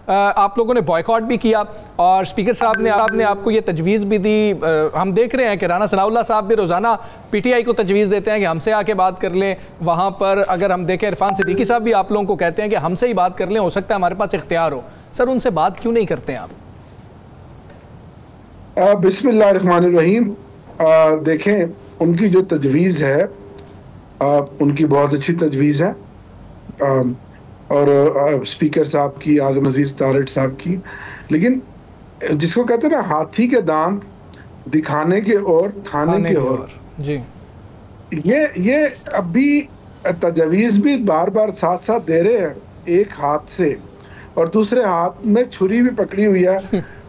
آپ لوگوں نے بائیکاٹ بھی کیا اور اسپیکر صاحب نے آپ کو یہ تجویز بھی دی. ہم دیکھ رہے ہیں کہ رانا ثناء اللہ صاحب بھی روزانہ پی ٹی آئی کو تجویز دیتے ہیں کہ ہم سے آ کے بات کر لیں. وہاں پر اگر ہم دیکھیں عرفان صدیقی صاحب بھی آپ لوگوں کو کہتے ہیں کہ ہم سے ہی بات کر لیں, ہو سکتا ہے ہمارے پاس اختیار ہو. سر ان سے بات کیوں نہیں کرتے ہیں آپ؟ بسم اللہ الرحمن الرحیم. دیکھیں ان کی جو تجویز ہے ان کی بہت اچھی تجویز ہے, اور اسپیکر صاحب کی, اعظم وزیر طارق صاحب کی, لیکن جس کو کہتے ہیں نا ہاتھی کے دانت دکھانے کے اور کھانے کے اور, جی یہ ابھی تجویز بھی بار بار ساتھ ساتھ دے رہے ہیں ایک ہاتھ سے, اور دوسرے ہاتھ میں چھری بھی پکڑی ہوئی ہے,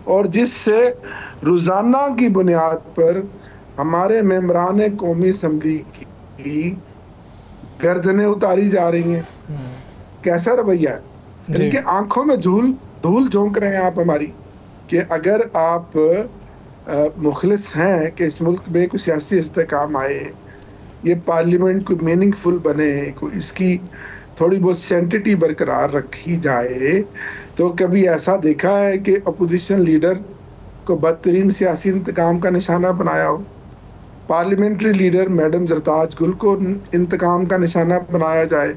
اور جس سے روزانہ کی بنیاد پر ہمارے ممبران قومی اسمبلی کی گردنیں اتاری جا رہی ہیں. کیسا رویہ ہے؟ ان کے آنکھوں میں دھول جھونک رہے ہیں آپ ہماری, کہ اگر آپ مخلص ہیں کہ اس ملک میں کوئی سیاسی استحکام آئے, یہ پارلیمنٹ کوئی میننگ فل بنے, کوئی اس کی تھوڑی بہت سینٹیٹی برقرار رکھی جائے, تو کبھی ایسا دیکھا ہے کہ اپوزیشن لیڈر کو بدترین سیاسی انتقام کا نشانہ بنایا ہو؟ پارلیمنٹری لیڈر میڈم زرتاج گل کو انتقام کا نشانہ بنایا جائے,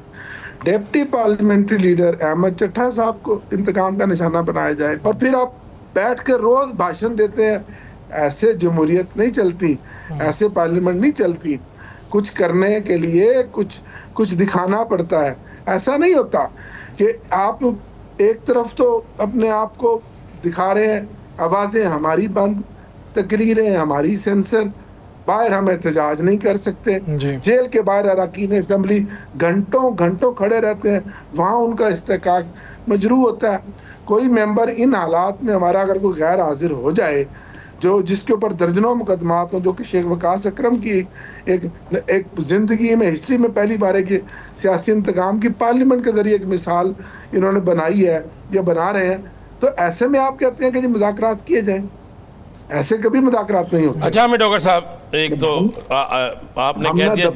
ڈیپٹی پارلیمنٹری لیڈر احمد چٹھا صاحب کو انتقام کا نشانہ بنایا جائے, اور پھر آپ بیٹھ کر روز بھاشن دیتے ہیں. ایسے جمہوریت نہیں چلتی, ایسے پارلیمنٹ نہیں چلتی. کچھ کرنے کے لیے کچھ دکھانا پڑتا ہے. ایسا نہیں ہوتا کہ آپ ایک طرف تو اپنے آپ کو دکھا رہے ہیں, آوازیں ہماری بند, تقریریں ہماری سینسر, باہر ہم احتجاج نہیں کر سکتے, جیل کے باہر اراکین اسمبلی گھنٹوں کھڑے رہتے ہیں, وہاں ان کا استحقاق مجروح ہوتا ہے. کوئی ممبر ان حالات میں ہمارا اگر کوئی غیر حاضر ہو جائے, جس کے اوپر درجنوں مقدمات ہوں, جو کہ شیخ وقاص اکرم کی ایک زندگی میں ہسٹری میں پہلی بار ہے کہ سیاسی انتقام کی پارلیمنٹ کے ذریعے ایک مثال انہوں نے بنائی ہے یا بنا رہے ہیں, تو ایسے میں آپ کہتے ہیں کہ مذاکرات کیے جائیں؟ ایسے کبھی مذاکرات نہیں ہوتے. اچھا ہمیں ڈاکٹر صاحب ایک تو آپ نے کہہ دیا,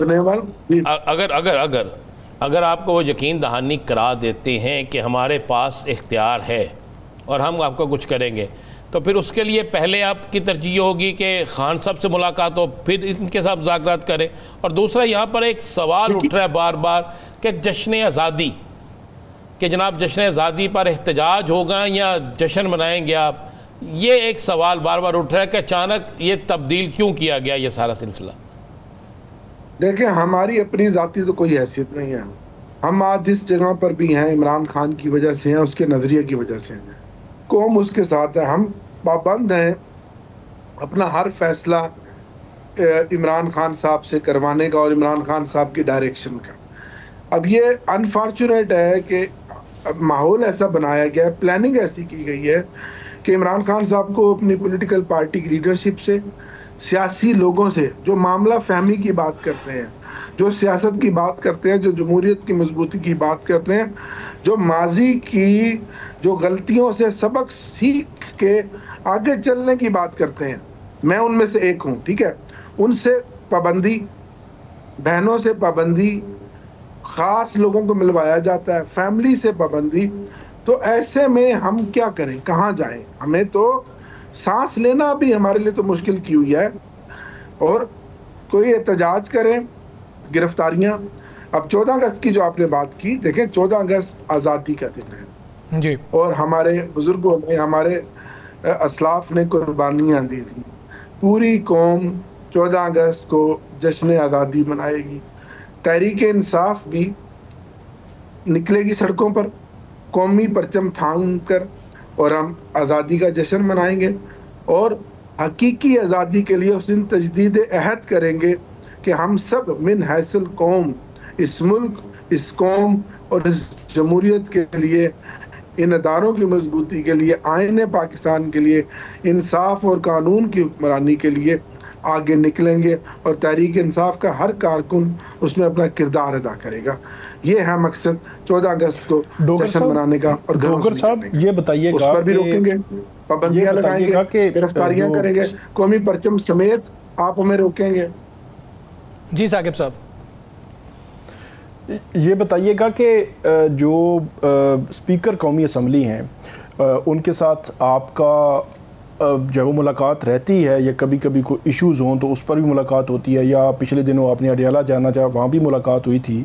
اگر آپ کو وہ یقین دہانی کرا دیتے ہیں کہ ہمارے پاس اختیار ہے اور ہم آپ کو کچھ کریں گے, تو پھر اس کے لیے پہلے آپ کی ترجیح ہوگی کہ خان صاحب سے ملاقات ہو, پھر ان کے ساتھ مذاکرات کریں. اور دوسرا یہاں پر ایک سوال اٹھ رہا ہے بار بار کہ جشن آزادی, کہ جناب جشن آزادی پر احتجاج ہوگا یا جشن منائیں گے آپ, یہ ایک سوال بار بار اٹھ رہا ہے کہ اچانک یہ تبدیل کیوں کیا گیا یہ سارا سلسلہ. دیکھیں ہماری اپنی ذاتی تو کوئی حیثیت نہیں ہے. ہم آج جس جگہ پر بھی ہیں عمران خان کی وجہ سے ہیں, اس کے نظریے کی وجہ سے ہیں, قوم اس کے ساتھ ہے. ہم پابند ہیں اپنا ہر فیصلہ عمران خان صاحب سے کروانے کا اور عمران خان صاحب کی ڈائریکشن کا. اب یہ انفارچونیٹ ہے کہ ماحول ایسا بنایا گیا ہے, پلاننگ ایسی کی گئی ہے کہ عمران خان صاحب کو اپنی پولیٹیکل پارٹی کی لیڈرشپ سے, سیاسی لوگوں سے جو معاملہ فہمی کی بات کرتے ہیں, جو سیاست کی بات کرتے ہیں, جو جمہوریت کی مضبوطی کی بات کرتے ہیں, جو ماضی کی جو غلطیوں سے سبق سیکھ کے آگے چلنے کی بات کرتے ہیں, میں ان میں سے ایک ہوں, ٹھیک ہے. ان سے پابندی, بہنوں سے پابندی, خاص لوگوں کو ملوایا جاتا ہے, فیملی سے پابندی. تو ایسے میں ہم کیا کریں, کہاں جائیں؟ ہمیں تو سانس لینا بھی ہمارے لیے تو مشکل کی ہوئی ہے, اور کوئی احتجاج کریں, گرفتاریاں. اب 14 اگست کی جو آپ نے بات کی, دیکھیں 14 اگست آزادی کا دن ہے جی, اور ہمارے بزرگوں نے, ہمارے اسلاف نے قربانیاں دی تھیں. پوری قوم 14 اگست کو جشن آزادی منائے گی. تحریک انصاف بھی نکلے گی سڑکوں پر قومی پرچم تھام کر, اور ہم آزادی کا جشن منائیں گے, اور حقیقی آزادی کے لیے اس دن تجدید عہد کریں گے کہ ہم سب من حیث القوم, اس ملک, اس قوم اور اس جمہوریت کے لیے, ان اداروں کی مضبوطی کے لیے, آئین پاکستان کے لیے, انصاف اور قانون کی حکمرانی کے لیے آگے نکلیں گے, اور تحریک انصاف کا ہر کارکن اس میں اپنا کردار ادا کرے گا. یہ ہے مقصد 14 اگست کو جشن منانے کا. اور ڈاکٹر صاحب یہ بتائیے گا, اس پر بھی روکیں گے, پابندیاں لگائیں گے, گرفتاریاں کریں گے, قومی پرچم سمیت آپ ہمیں روکیں گے. جی ثاقب صاحب. یہ بتائیے گا کہ جو اسپیکر قومی اسمبلی ہیں ان کے ساتھ آپ کا جب وہ ملاقات رہتی ہے یا کبھی کبھی کوئی ایشوز ہوں تو اس پر بھی ملاقات ہوتی ہے، یا پچھلے دنوں آپ نے اڈیالہ جانا چاہا وہاں بھی ملاقات ہوئی تھی؟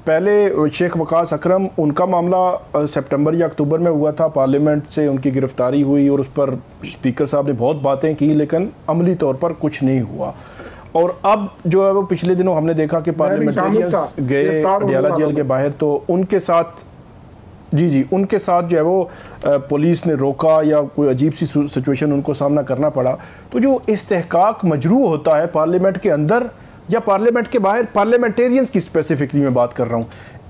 پہلے شیخ وقاص اکرم ان کا معاملہ سپٹمبر یا اکتوبر میں ہوا تھا، پارلیمنٹ سے ان کی گرفتاری ہوئی اور اس پر اسپیکر صاحب نے بہت باتیں کی لیکن عملی طور پر کچھ نہیں ہوا، اور اب جو ہے وہ پچھلے دنوں ہم نے دیکھا کہ پارلیمنٹیرینز گئے اڈیالہ جیل کے باہر تو ان کے ساتھ ان کے ساتھ جو ہے وہ پولیس نے روکا یا کوئی عجیب سی سچویشن ان کو سامنا کرنا پڑا. تو جو استحقاق مجروح ہوتا ہے پارلیمنٹ کے اندر یا پارلیمنٹ کے باہر، پارلیمنٹیرینز کی اسپیسیفکلی میں بات کر رہا ہوں،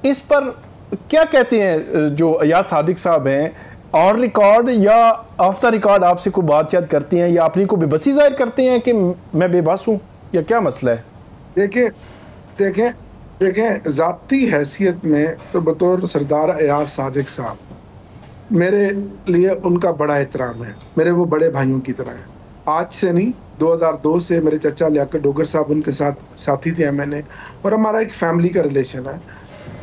اس پر کیا کہتے ہیں جو ایاز صادق صاحب ہیں؟ آن ریکارڈ یا آف دا ریکارڈ آپ سے کوئی بات چیت کرتے ہیں یا اپنی کو بے بسی ظاہر کرتے ہیں کہ میں بے بس ہوں، یا کیا مسئلہ ہے؟ دیکھیں ذاتی حیثیت میں تو بطور سردار ایاز صادق صاحب میرے لیے ان کا بڑا احترام ہے، میرے وہ بڑے بھائیوں کی طرح ہیں. آج سے نہیں، 2002 سے میرے چچا لیاقت ڈوگر صاحب ان کے ساتھ ساتھی تھے MNA، اور ہمارا ایک فیملی کا ریلیشن ہے.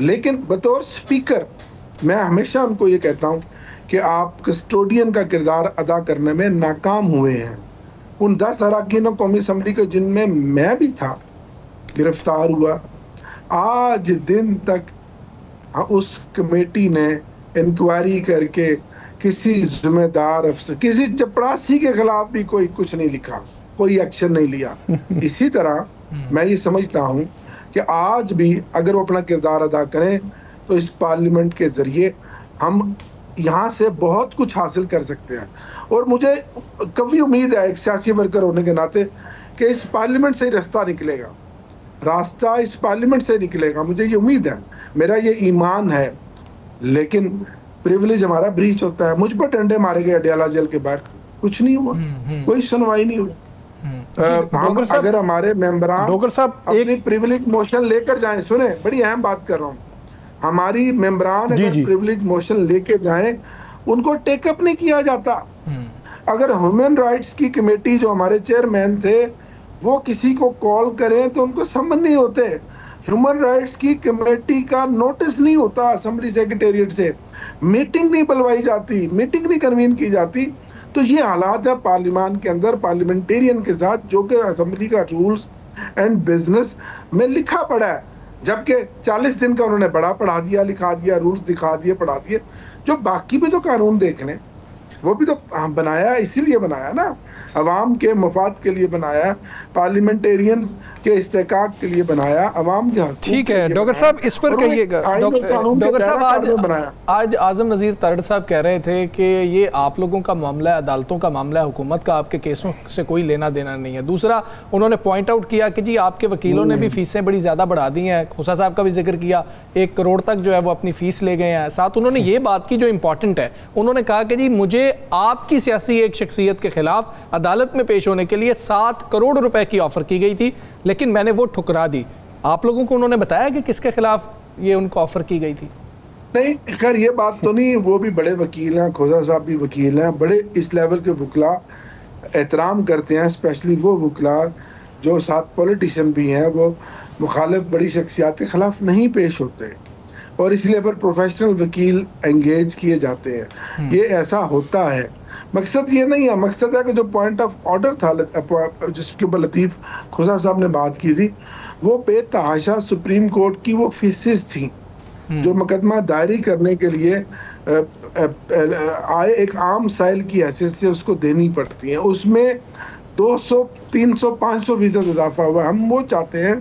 لیکن بطور سپیکر میں ہمیشہ ان کو یہ کہتا ہوں کہ آپ کسٹوڈین کا کردار ادا کرنے میں ناکام ہوئے ہیں. ان 10 اراکین قومی اسمبلی کے جن میں میں بھی تھا گرفتار ہوا، آج دن تک اس کمیٹی نے انکوائری کر کے کسی ذمہ دار افسر، کسی چپراسی کے خلاف بھی کوئی کچھ نہیں لکھا، کوئی ایکشن نہیں لیا. اسی طرح میں یہ سمجھتا ہوں کہ آج بھی اگر وہ اپنا کردار ادا کریں تو اس پارلیمنٹ کے ذریعے ہم یہاں سے بہت کچھ حاصل کر سکتے ہیں. اور مجھے کبھی امید ہے ایک سیاسی ورکر ہونے کے ناطے کہ اس پارلیمنٹ سے ہی راستہ اس پارلیمنٹ سے نکلے گا. مجھے یہ امید ہے، میرا یہ ایمان ہے. لیکن پریولیج ہمارا بریچ ہوتا ہے. مجھ پر ڈنڈے مارے گئے اڈیالہ جیل کے باہر، کچھ نہیں ہوا، کوئی سنوائی نہیں ہوئی. اگر ہمارے ممبران اپنی پریولیج موشن لے کر جائیں، سنیں بڑی اہم بات کر رہا ہوں، ہماری ممبران اگر پریولیج موشن لے کے جائیں ان کو ٹیک اپ نہیں کیا جاتا. اگر ہیومن رائٹس کی کمیٹی جو ہمارے چیئرمین تھے وہ کسی کو کال کریں تو ان کو سمن نہیں ہوتے. ہیومن رائٹس کی کمیٹی کا نوٹس نہیں ہوتا اسمبلی سیکریٹریٹ سے، میٹنگ نہیں بلوائی جاتی، میٹنگ نہیں کنوین کی جاتی. تو یہ حالات ہے پارلیمان کے اندر پارلیمنٹیرین کے ساتھ، جو کہ اسمبلی کا رولز اینڈ بزنس میں لکھا پڑا ہے. جبکہ 40 دن کا انہوں نے بڑا پڑھا دیا، لکھا دیا، رولز دکھا دیے، پڑھا دیے. جو باقی بھی تو قانون دیکھ لیں، وہ بھی تو بنایا اسی لیے بنایا نا، عوام کے مفاد کے لیے بنایا، پارلیمنٹیرینز کے استحقاق کے لیے بنایا، عوام کے حقوق. ٹھیک ہے ڈاکٹر صاحب اس پر کہیے گا. ڈاکٹر صاحب آج اعظم نذیر ترڑ صاحب کہہ رہے تھے کہ یہ آپ لوگوں کا معاملہ ہے، عدالتوں کا معاملہ ہے، حکومت کا آپ کے کیسوں سے کوئی لینا دینا نہیں ہے. دوسرا انہوں نے پوائنٹ آؤٹ کیا کہ جی آپ کے وکیلوں نے بھی فیسیں بڑی زیادہ بڑھا دی ہیں. خوسا صاحب کا بھی ذکر کیا، 1 کروڑ تک جو ہے وہ اپنی فیس لے گئے ہیں. ساتھ انہوں نے یہ بات کی جو امپورٹنٹ ہے، انہوں نے کہا کہ جی مجھے آپ کی سیاسی ایک شخصیت کے خلاف عدالت میں پیش ہونے کے لیے 7 کروڑ روپے کی آفر کی گئی تھی لیکن میں نے وہ ٹھکرا دی. آپ لوگوں کو انہوں نے بتایا کہ کس کے خلاف یہ ان کو آفر کی گئی تھی؟ نہیں، خیر یہ بات تو نہیں. وہ بھی بڑے وکیل ہیں، کھوسا صاحب بھی وکیل ہیں، بڑے اس لیول کے وکلا احترام کرتے ہیں. اسپیشلی وہ وکلا جو ساتھ پولیٹیشین بھی ہیں، وہ مخالف بڑی شخصیات کے خلاف نہیں پیش ہوتے، اور اس لیے پر پروفیشنل وکیل انگیج کیے جاتے ہیں. یہ ایسا ہوتا ہے. مقصد یہ نہیں ہے، مقصد ہے کہ جو پوائنٹ آف آرڈر تھا جس کے اوپر لطیف کھوسا صاحب نے بات کی تھی، وہ بے تحاشا سپریم کورٹ کی وہ فیسز تھیں جو مقدمہ دائری کرنے کے لیے آئے ایک عام سائل کی حیثیت سے اس کو دینی پڑتی ہیں. اس میں 200 300 500% اضافہ ہوا. ہم وہ چاہتے ہیں